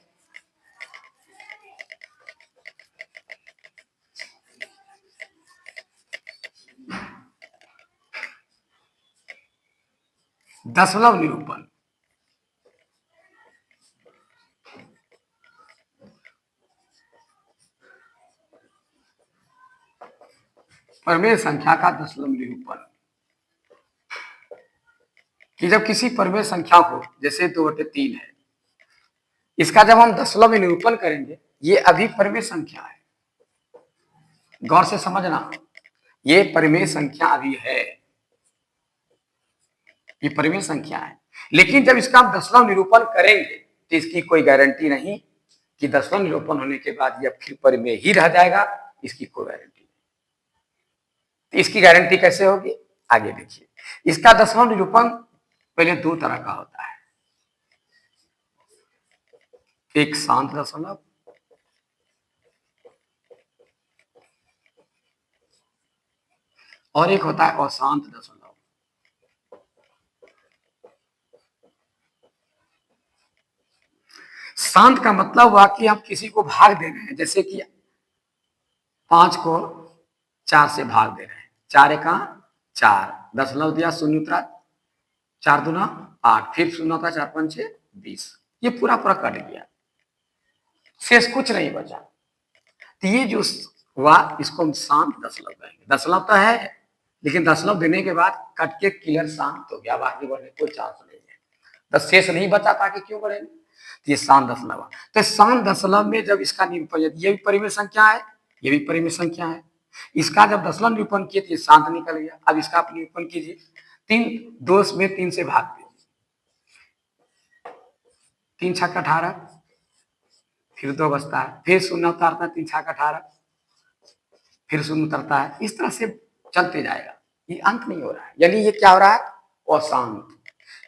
दशमलव निरूपण। परिमेय संख्या का दशमलव निरूपण कि जब किसी परिमेय संख्या को, जैसे 2/3 है, इसका जब हम दशमलव में निरूपण करेंगे, ये अभी परिमेय संख्या है, गौर से समझना, ये परिमेय संख्या अभी है, ये परिमेय संख्या है, लेकिन जब इसका हम दशमलव निरूपण करेंगे तो इसकी कोई गारंटी नहीं कि दसवां निरूपण होने के बाद यह फिर परिमेय ही रह जाएगा, इसकी कोई गारंटी नहीं। इसकी गारंटी कैसे होगी, आगे देखिए। इसका दसवां निरूपण पहले दो तरह का होता है, एक शांत दशमलव और एक होता है अशांत दशमलव। शांत का मतलब हुआ कि हम किसी को भाग दे रहे हैं, जैसे कि 5 को 4 से भाग दे रहे हैं, 4 एका 4, दशमलव दिया, शून्य उतरा, 4 दूना 8, फिर शून्य होता, 4 पंचे 20, ये पूरा पूरा कट गया, शेष कुछ नहीं बचा। तो ये जो हुआ इसको हम शांत दशमलव कहेंगे। दशमलव तो है लेकिन दशमलव देने के बाद कट के क्लियर शांत हो गया, आगे बढ़ने कोई चांस नहीं है, तो शेष नहीं बचा था कि क्यों बढ़ेंगे, तो ये शांत दशमलव। तो शांत दशमलव में जब इसका निरूपण, ये भी परिमेय संख्या है, ये भी परिमेय संख्या है, इसका जब दशमलव निरूपण किए तो ये शांत निकल गया। अब इसका आप निरूपण कीजिए, 2 में 3 से भाग दीजिए, 3 छक्का 18, फिर 2 बचता है, फिर शून्य उतारता है, 3 छक्का 18, फिर शून्य उतरता है, इस तरह से चलते जाएगा, ये अंत नहीं हो रहा है। यानी ये क्या हो रहा है, अशांत।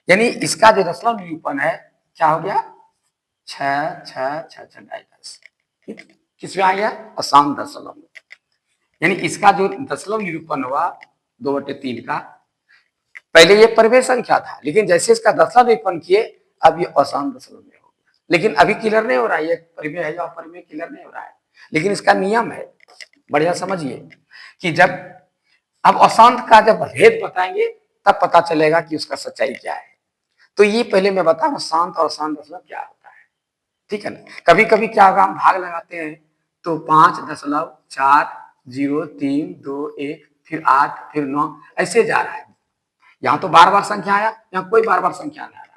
यानी इसका जो दशमलव निरूपण है क्या हो गया, 6 6 6 6 10, किसमें आ गया, अशांत दशमलव में। यानी इसका जो दशमलव निरूपण हुआ 2/3 का, पहले ये परिमेय संख्या था, लेकिन जैसे इसका दशमलव निरूपण किए अब ये अशांत दशमलव में हो गया। लेकिन अभी क्लियर नहीं हो रहा है ये परिमेय है या अपरिमेय, क्लियर नहीं हो रहा है, लेकिन इसका नियम है, बढ़िया समझिए कि जब अब अशांत का जब भेद बताएंगे तब पता चलेगा कि उसका सच्चाई क्या है। तो ये पहले मैं बताऊं शांत और अशांत दशमलव क्या होता है, ठीक है ना। कभी कभी क्या होगा, हम भाग लगाते हैं तो 5.40321, फिर 8, फिर 9, ऐसे जा रहा है। यहाँ तो बार बार संख्या आया, यहाँ कोई बार बार संख्या नहीं आ रहा है,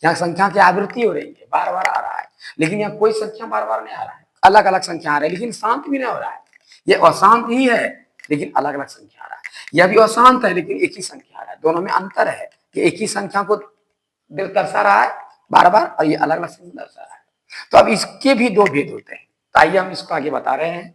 यहाँ संख्या की आवृत्ति हो रही है, बार बार आ रहा है, लेकिन यहाँ कोई संख्या बार बार नहीं आ रहा है, अलग अलग संख्या आ रही है, लेकिन शांत भी नहीं हो रहा है। ये अशांत ही है लेकिन अलग अलग संख्या आ रहा है, यह भी अशांत है लेकिन एक ही संख्या आ रहा है, दोनों में अंतर है कि एक ही संख्या को दर्शा रहा है बार बार और ये अलग अलग संख्या दर्शा रहा है। तो अब इसके भी दो भेद होते हैं, तो आइए हम इसको आगे बता रहे हैं।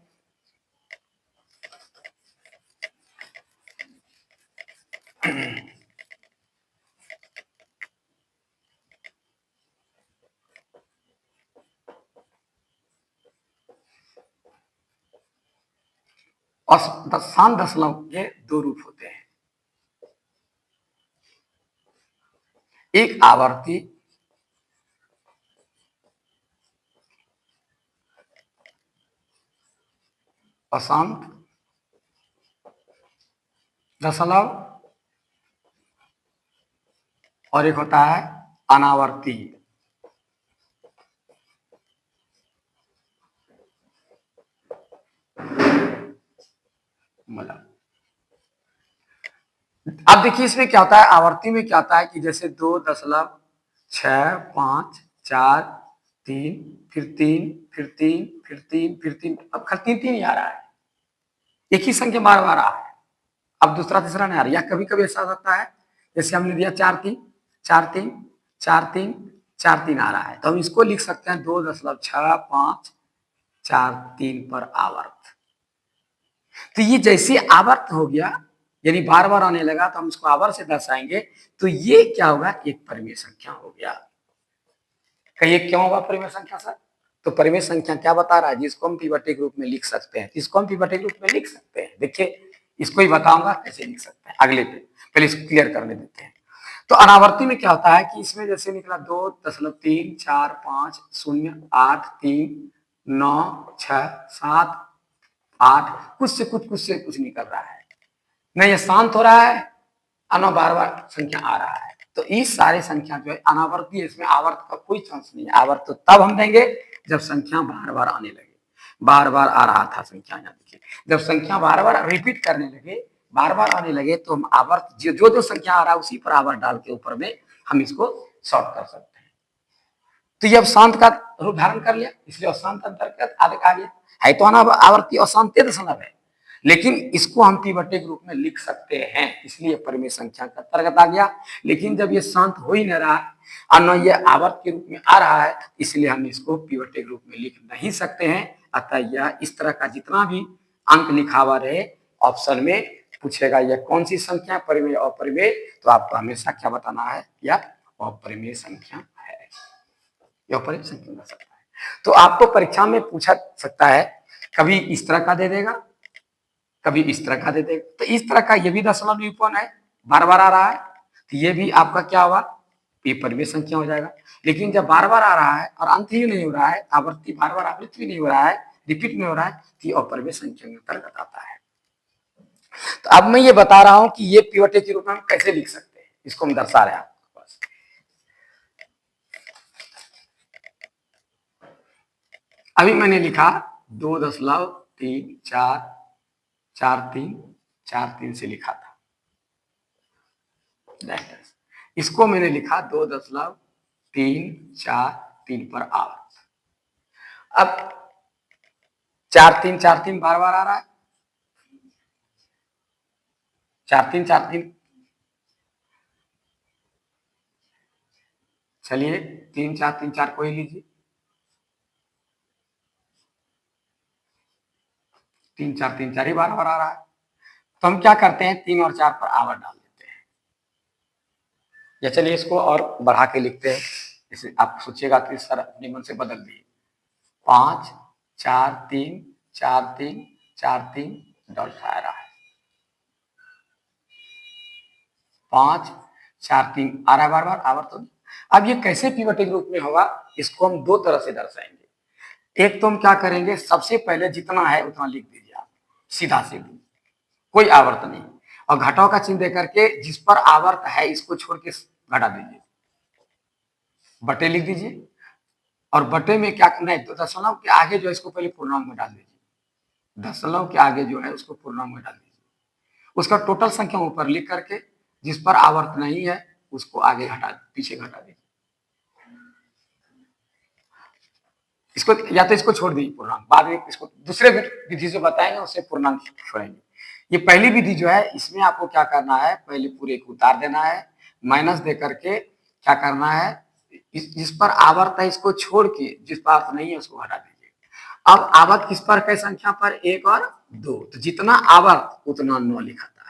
और शांत दशमलव के दो रूप होते हैं, एक आवर्ती अशांत दशमलव और एक होता है अनावर्ती। मतलब अब देखिए इसमें क्या होता है, आवर्ती में क्या होता है कि जैसे 2.654 फिर 3 फिर 3 फिर 3 फिर 3, अब खैर 3 3 ही आ रहा है, एक ही संख्या बार बार आ रहा है, अब दूसरा तीसरा नहीं आ रहा। या कभी कभी ऐसा होता है जैसे हमने दिया 4 3 4 3 4 3 4 3 आ रहा है, तो हम इसको लिख सकते हैं 2.653 पर आवर्त। तो ये जैसे आवर्त हो गया यानी बार बार आने लगा तो हम इसको आवर्त से दर्शाएंगे, तो ये क्या होगा, एक परिमेय संख्या हो गया। कहिए क्यों होगा परिमेय संख्या सर, तो परिमेय संख्या क्या बता रहा है, जिसको हम पी/के रूप में लिख सकते हैं, इसको हम पी/के रूप में लिख सकते हैं। देखिए इसको ही बताऊंगा कैसे लिख सकते हैं अगले पे, पहले इसको क्लियर करने देते हैं। तो अनावर्ती में क्या होता है कि इसमें जैसे निकला 2.345083967 कुछ से कुछ कुछ निकल रहा है, नहीं ये शांत हो रहा है, अना बार बार संख्या आ रहा है, तो इस सारे संख्या जो है अनावर्ती है, इसमें आवर्त का कोई चांस नहीं है। आवर्त तो तब हम देंगे जब संख्या बार बार आने लगे, बार बार आ रहा था संख्या, यहाँ देखिए जब संख्या बार बार रिपीट करने लगे, बार बार आने लगे, तो हम आवर्त जो जो संख्या आ रहा है उसी पर आवर्त डाल के ऊपर में हम इसको सॉर्ट कर सकते हैं। तो ये अब शांत का रूप धारण कर लिया, इसलिए अशांत अंतर्गत आ गया है, तो आवर्ती अशांत दशमलव है, लेकिन इसको हम पी बटे के रूप में लिख सकते हैं, इसलिए परिमेय संख्या का अंतर्गत आ गया। लेकिन जब ये शांत हो ही नहीं रहा है और न ये आवर्त के रूप में आ रहा है, इसलिए हम इसको पी बटे के रूप में लिख नहीं सकते हैं। अतः यह इस तरह का जितना भी अंक लिखा हुआ रहे, ऑप्शन में पूछेगा यह कौन सी संख्या, परिमेय अपरिमेय, तो आपको हमेशा क्या बताना है, यह अपरिमेय संख्या है, यह अपरिमेय संख्या बता सकता है। तो आपको परीक्षा में पूछा सकता है, कभी इस तरह का दे देगा, कभी इस तरह का दे देगा। तो इस तरह का ये भी दशमलव निरूपण है, बार बार आ रहा है, तो ये भी आपका क्या होगा, ये परिमेय संख्या हो जाएगा। लेकिन जब बार बार आ रहा है और अंत ही नहीं हो रहा है, आवर्ती बार बार आवृत्ति नहीं हो रहा है, रिपीट में हो रहा है, तो ये अपरिमेय संख्या के अंतर्गत आता है। तो अब मैं ये बता रहा हूं कि ये पी के रूप में हम कैसे लिख सकते हैं, इसको हम दर्शा रहे हैं आपके पास। अभी मैंने लिखा 2.34343 से लिखा था, इसको मैंने लिखा 2.343 पर आवर्त। अब 4343 बार बार आ रहा है, 4343, चलिए 3434 को ही लीजिए, 3434 ही बार बार आ रहा है। तो हम क्या करते हैं, 3 और 4 पर आवर्त डाल देते हैं, या चलिए इसको और बढ़ा के लिखते हैं, इसे आप सोचिएगा तो इस तरह अपने मन से बदल दिए, 5 4 3 4 3 4 3 डॉट आ रहा है, 5 4 3 आ रहा है बार बार आवर्तन। अब ये कैसे पी बटे के रूप में होगा, इसको हम दो तरह से दर्शाएंगे। एक तो हम क्या करेंगे, सबसे पहले जितना है उतना लिख दीजिए आप, सीधा सीधी, कोई आवर्त नहीं, और घटाव का चिन्ह देकर के जिस पर आवर्त है इसको छोड़ के घटा दीजिए, बटे लिख दीजिए। और बटे में क्या करना है, तो दशमलव के आगे जो है इसको पहले पूर्णांक में डाल दीजिए, दशमलव के आगे जो है उसको पूर्णांक में डाल दीजिए, उसका टोटल संख्या ऊपर लिख करके जिस पर आवर्त नहीं है उसको आगे घटा, पीछे घटा दीजिए। इसको या तो इसको छोड़ दीजिए पूर्णांक, बाद में इसको दूसरे विधि से बताएंगे, उससे पूर्णांक छोड़ेंगे। ये पहली विधि जो है, इसमें आपको क्या करना है, पहले पूरे को उतार देना है, माइनस दे करके क्या करना है, जिस पर आवर्त है इसको छोड़ के जिस पर आवर्त नहीं है उसको हटा दीजिए। अब आवर्त किस पर है, संख्या पर 1 और 2, तो जितना आवर्त उतना 9 लिखाता है।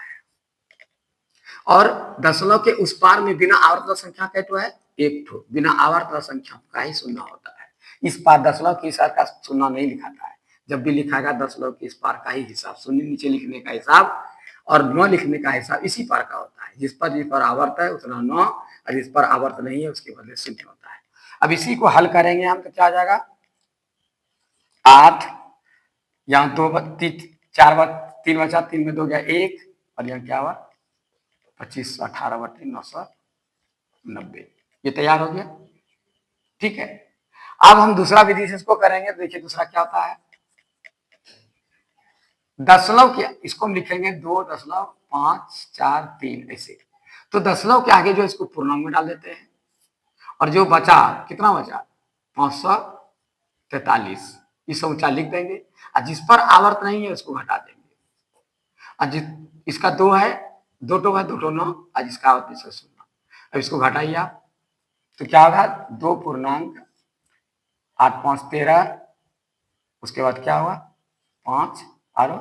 और दशमलव के उस पार में बिना आवर्त संख्या का तो है 1 ठो, बिना आवर्त संख्या का ही शून्य होता है। इस पार दशमलव के इस पार का शून्य नहीं लिखाता है, जब भी लिखाएगा दशमलव के इस पार का ही हिसाब, शून्य नीचे लिखने का हिसाब और 9 लिखने का हिसाब इसी पार का होता है। जिस पर आवर्त है उतना 9, और जिस पर आवर्त नहीं है उसके बदले शून्य होता है। अब इसी को हल करेंगे हम, तो क्या आ जाएगा, 8, यहाँ 2 4 3 बचा, 3 में 2 गया 1, और यहाँ क्या हुआ 2518/990, ये तैयार हो गया। ठीक है, अब हम दूसरा विधि से इसको करेंगे, तो देखिए दूसरा क्या होता है, दशमलव के इसको हम लिखेंगे 2.543 ऐसे, तो दशमलव के आगे जो इसको पूर्णांक में डाल देते हैं, और जो बचा कितना बचा 543, इस ऊंचा लिख देंगे, और जिस पर आवर्त नहीं है उसको घटा देंगे, और इसका 2 है, 2 टो है, 2 टो 9, और जिसका आवर्त नहीं है 0। अब इसको घटाइए आप, तो क्या होगा 2.8 5 13, उसके बाद क्या हुआ 5 और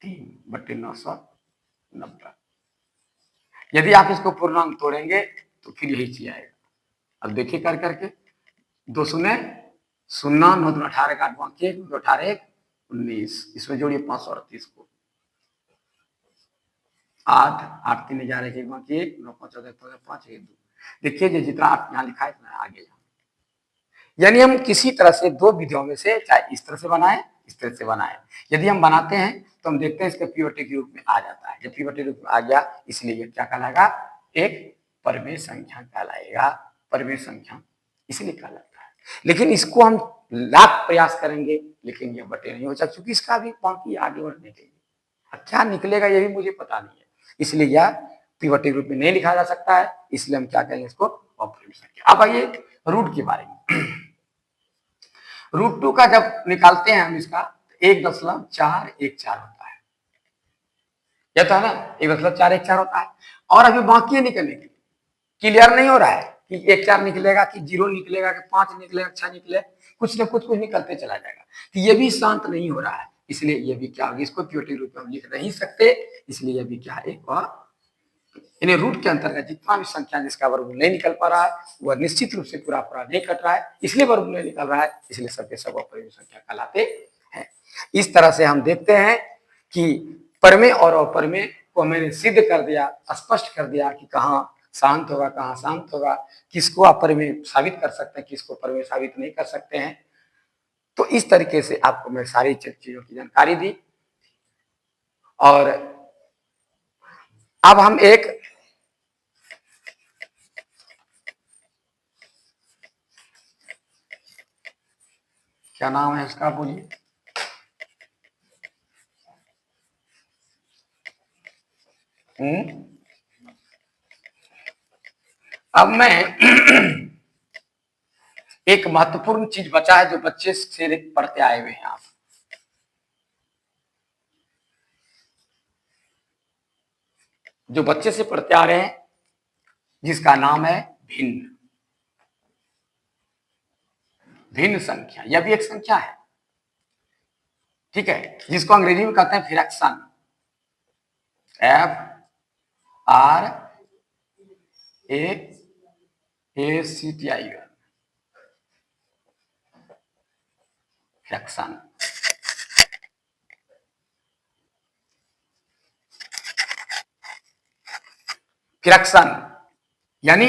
3/990। यदि आप इसको पूर्णांक तोड़ेंगे तो फिर यही चीज आएगा। अब देखिए कर करके, 2 शून्य 0, 9 2 18 का 8 1 2 18 19, इसमें जोड़िए 538 को, 8 8 3 11 1 1 9 5 14 5 1 2, देखिए जो जितना आप यहाँ लिखा है इतना आगे जाओ। यानी हम किसी तरह से दो विधियों में से, चाहे इस तरह से बनाए इस तरह से बनाए, यदि हम बनाते हैं तो हम देखते हैं इसके पीओटी के रूप में आ जाता है। जब पीओटी रूप में आ गया, इसलिए ये क्या कहलाएगा, एक परिमेय संख्या कहलाएगा, परिमेय संख्या इसलिए कहलाता है। लेकिन इसको हम लाख प्रयास करेंगे लेकिन ये बटे नहीं हो सकता, क्योंकि इसका भी बाकी आगे बढ़ने के लिए क्या निकलेगा ये भी मुझे पता नहीं है, इसलिए यह पीओटी रूप में नहीं लिखा जा सकता है। इसलिए हम क्या करेंगे, इसको अपरिमेय संख्या। अब आइए रूट के बारे में। √2 का जब निकालते हैं हम इसका, 1.414 होता है, या तो है ना, एक मतलब 4 1 4 होता है, और अभी बाकी है निकलने के लिए, क्लियर नहीं हो रहा है कि 1 4 निकलेगा कि 0 निकलेगा कि 5 निकलेगा 6 निकले, कुछ ना कुछ निकलते चला जाएगा। तो ये भी शांत नहीं हो रहा है, इसलिए ये भी क्या होगी, इसको प्योरिटी रूप में हम लिख नहीं सकते, इसलिए ये भी क्या है, वह इन्हें रूट के अंतर्गत जितना भी संख्या जिसका वर्गमूल नहीं निकल पा रहा है वह निश्चित रूप से पूरा पूरा नहीं कट रहा है, इसलिए वर्गमूल नहीं निकल रहा है, इसलिए सबके सब अपरिमेय संख्या कहलाते हैं। इस तरह से हम देखते हैं कि परमेय और अपरमेय को मैंने सिद्ध कर दिया, स्पष्ट कर दिया कि कहाँ शांत होगा कहाँ शांत होगा, किसको अपरिमेय साबित कर सकते हैं किसको परमेय साबित नहीं कर सकते हैं। तो इस तरीके से आपको मैं सारी चीजों की जानकारी दी। और अब हम एक क्या नाम है इसका बोलिए, अब मैं एक महत्वपूर्ण चीज बचा है जो बच्चे से पढ़ते आए हुए हैं आप, जो बच्चे से पढ़ते आ रहे हैं, जिसका नाम है भिन्न। भिन्न संख्या, यह भी एक संख्या है, ठीक है, जिसको अंग्रेजी में कहते हैं फ्रैक्शन, FRACTION, फ्रैक्शन। फ्रैक्शन यानी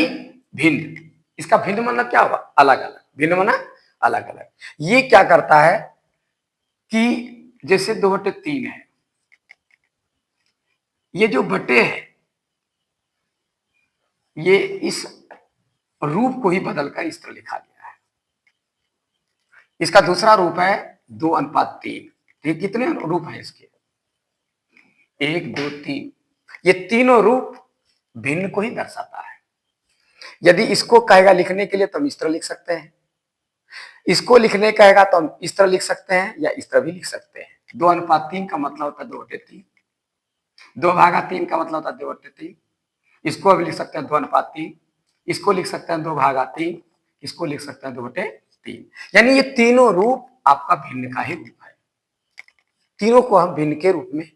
भिन्न, इसका भिन्न मतलब क्या होगा, अलग अलग, भिन्न माना अलग अलग। ये क्या करता है कि जैसे 2/3 है, ये जो बटे है ये इस रूप को ही बदलकर इस तरह लिखा गया है। इसका दूसरा रूप है 2:3। ये कितने रूप हैं इसके, 1 2 3, ये तीनों रूप भिन्न को ही दर्शाता है। यदि इसको कहेगा लिखने के लिए तो हम इस तरह लिख सकते हैं, इसको लिखने कहेगा तो हम इस तरह लिख सकते हैं या इस तरह भी लिख सकते हैं। 2:3 का मतलब होता है 2/3, 2/3 का मतलब होता है 2/3, इसको भी लिख सकते हैं 2:3, इसको लिख सकते हैं 2/3, इसको लिख सकते हैं 2/3। यानी ये तीनों रूप आपका भिन्न का ही रूप है, तीनों को हम भिन्न के रूप में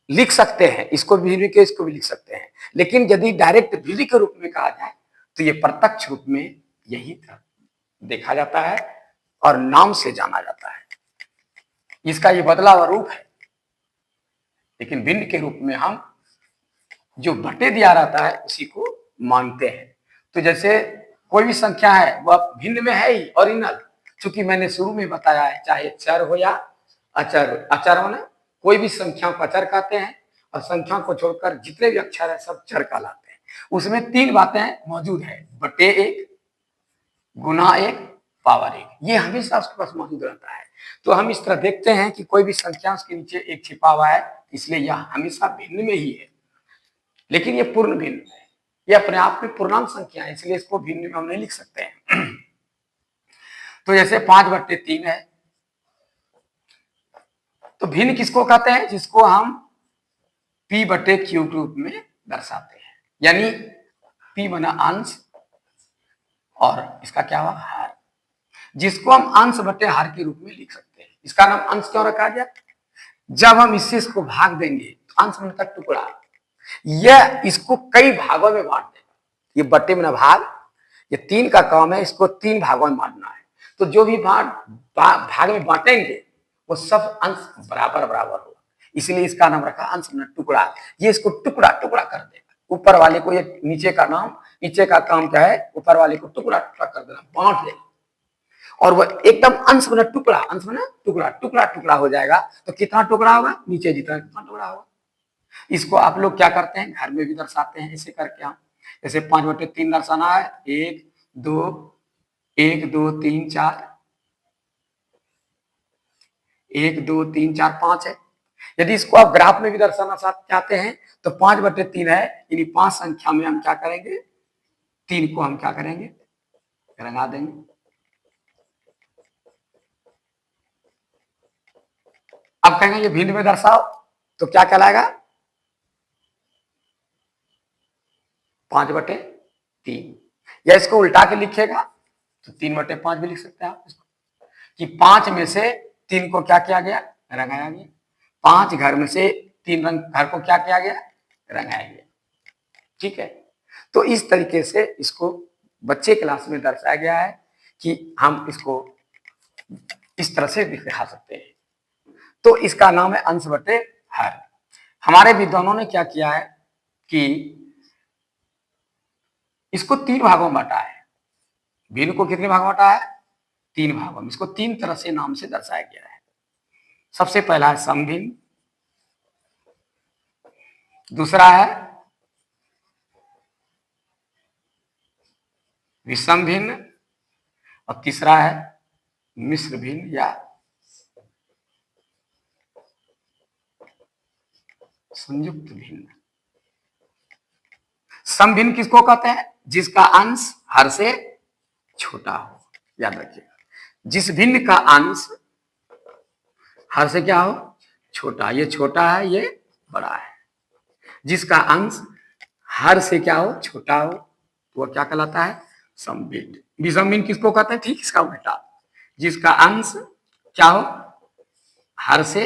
लिख सकते हैं, इसको भिन्न के इसको भी लिख सकते हैं, लेकिन यदि डायरेक्ट भिन्न के रूप में कहा जाए तो ये प्रत्यक्ष रूप में यही देखा जाता है और नाम से जाना जाता है, इसका ये बदला हुआ रूप है। लेकिन भिन्न के रूप में हम जो बटे दिया रहता है उसी को मानते हैं। तो जैसे कोई भी संख्या है वह भिन्न में है ही ओरिजिनल, चूंकि मैंने शुरू में बताया है, चाहे चर हो या अचर, अचर होना कोई भी संख्या को अचर कहते हैं, और संख्या को छोड़कर जितने भी अक्षर है सब चर कहलाते हैं। उसमें 3 बातें मौजूद है, बटे 1, गुना 1, पावर 1, ये हमेशा उसके पास मौजूद रहता है। तो हम इस तरह देखते हैं कि कोई भी संख्या उसके नीचे 1 छिपा हुआ है, इसलिए यह हमेशा भिन्न में ही है, लेकिन ये पूर्ण भिन्न है, ये अपने आप में पूर्णांक संख्या है, इसलिए इसको भिन्न में हम नहीं लिख सकते हैं। तो जैसे 5/3 है, तो भिन्न किसको कहते हैं, जिसको हम P/Q रूप में दर्शाते हैं, यानी P बना अंश और इसका क्या हुआ हार, जिसको हम अंश बटे हार के रूप में लिख सकते हैं। इसका नाम अंश क्यों रखा गया, जब हम इससे इसको भाग देंगे तो अंश बनता टुकड़ा, यह इसको कई भागों में बांट देगा, ये बटे में भाग, ये 3 का काम है, इसको 3 भागों में बांटना है। तो जो भी भाग में बांटेंगे वो सब अंश बराबर बराबर होगा, इसलिए इसका नाम रखा अंश में टुकड़ा। ये इसको टुकड़ा टुकड़ा कर देगा, ऊपर वाले को, ये नीचे का नाम, नीचे का काम क्या है, ऊपर वाले को टुकड़ा टुकड़ा कर देना, बांट देना, और वह एकदम अंश बना टुकड़ा, अंश बना टुकड़ा, टुकड़ा टुकड़ा हो जाएगा। तो कितना टुकड़ा होगा, नीचे जितना कितना टुकड़ा होगा। इसको आप लोग क्या करते हैं, घर में भी दर्शाते हैं ऐसे करके, हम जैसे 5/3 दर्शाना है, 1 2 1 2 3 4, 1 2 3 4 5 है। यदि इसको आप ग्राफ में भी दर्शाना चाहते हैं तो 5/3 है, यानी 5 संख्या में हम क्या करेंगे, 3 को हम क्या करेंगे, रंगा देंगे। अब कहेंगे ये भिन्न में दर्शाओ, तो क्या कहलाएगा? 5/3। या इसको उल्टा के लिखेगा तो 3/5 भी लिख सकते हैं आप इसको, कि 5 में से 3 को क्या किया गया? रंगाया गया। 5 घर में से 3 रंग घर को क्या किया गया? रंगाया गया। ठीक है, तो इस तरीके से इसको बच्चे क्लास में दर्शाया गया है कि हम इसको इस तरह से दिखा सकते हैं। तो इसका नाम है अंश बटे हर। हमारे विद्वानों ने क्या किया है कि इसको 3 भागों में बांटा है। भिन्न को कितने भागों में बांटा है? 3 भागों में। इसको 3 तरह से नाम से दर्शाया गया है। सबसे पहला है समभिन्न, दूसरा है विषम भिन्न और तीसरा है मिश्र भिन्न या संयुक्त भिन्न। समभिन्न किसको कहते हैं? जिसका अंश हर से छोटा हो। याद रखिएगा, जिस भिन्न का अंश हर से क्या हो? छोटा। ये छोटा है, ये बड़ा है। जिसका अंश हर से क्या हो? छोटा हो, तो वह क्या कहलाता है? समभिन्न। विषम भिन्न किसको कहते हैं? ठीक इसका उल्टा, जिसका अंश क्या हो? हर से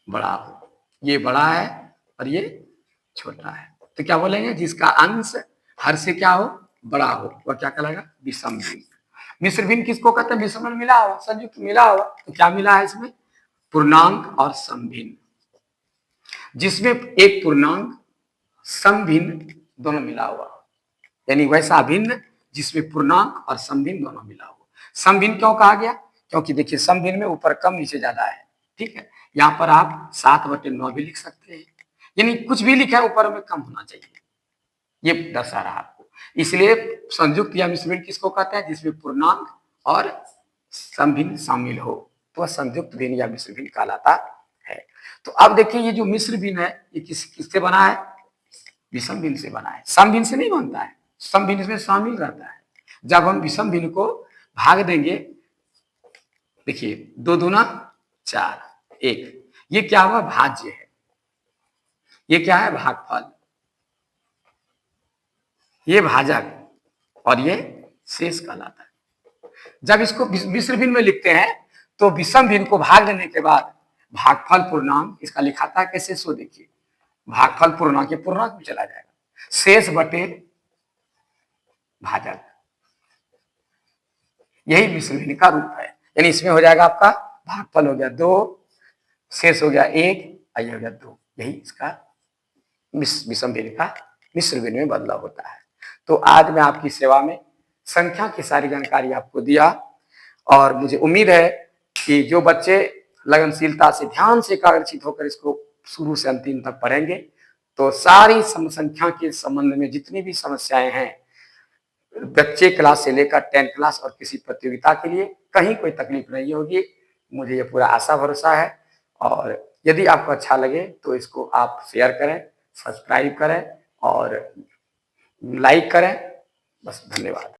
बड़ा हो। ये बड़ा है और ये छोटा है, तो क्या बोलेंगे? जिसका अंश हर से क्या हो? बड़ा हो, वह क्या कहलाएगा? विषम भिन्न। मिश्र भिन्न किसको कहते हैं? विषम में मिला हुआ, संयुक्त मिला हुआ। तो क्या मिला है इसमें? पूर्णांक और समभिन्न। जिसमें एक पूर्णांक समभिन्न दोनों मिला हुआ, यानी वैसा भिन्न जिसमें पूर्णांक और समभिन्न दोनों मिला हुआ। समभिन्न क्यों कहा गया? क्योंकि देखिए समभिन्न में ऊपर कम नीचे ज्यादा है। ठीक है, यहां पर आप 7/9 भी लिख सकते हैं, यानी कुछ भी लिखा है ऊपर में कम होना चाहिए, ये दर्शा रहा आपको। इसलिए संयुक्त या मिश्र भिन्न किसको कहते हैं? जिसमें पूर्णांक और समभिन्न शामिल हो, तो वह संयुक्त भिन्न या मिश्र भिन्न कहलाता है। तो अब देखिए ये जो मिश्र भिन्न है, ये किससे बना है? विषम भिन्न से बना है। सम भिन्न से नहीं बनता है, सम भिन्न इसमें शामिल रहता है। जब हम विषम भिन्न को भाग देंगे, देखिए 2 दूना 4, 1, ये क्या हुआ? भाज्य है। ये क्या है? भागफल। ये भाजक और ये शेष कहलाता है। जब इसको मिश्र भिन्न में लिखते हैं तो विषम भिन्न को भाग देने के बाद भागफल पूर्णांक इसका लिखाता है कैसे? सो देखिए, भागफल पूर्णांक ये पूर्णांक में चला जाएगा, शेष बटे भाजक। यही मिश्र भिन्न का रूप है। यानी इसमें हो जाएगा आपका भागफल हो गया 2, शेष हो गया 1, ये हो गया 2। यही इसका विषम भिन्न का मिश्र भिन्न में बदलाव होता है। तो आज मैं आपकी सेवा में संख्या की सारी जानकारी आपको दिया, और मुझे उम्मीद है कि जो बच्चे लगनशीलता से ध्यान से एकाग्रचित होकर इसको शुरू से अंतिम तक पढ़ेंगे, तो सारी संख्या के संबंध में जितनी भी समस्याएं हैं, बच्चे क्लास से लेकर 10 क्लास और किसी प्रतियोगिता के लिए कहीं कोई तकलीफ नहीं होगी, मुझे ये पूरा आशा भरोसा है। और यदि आपको अच्छा लगे तो इसको आप शेयर करें, सब्सक्राइब करें और लाइक करें। बस, धन्यवाद।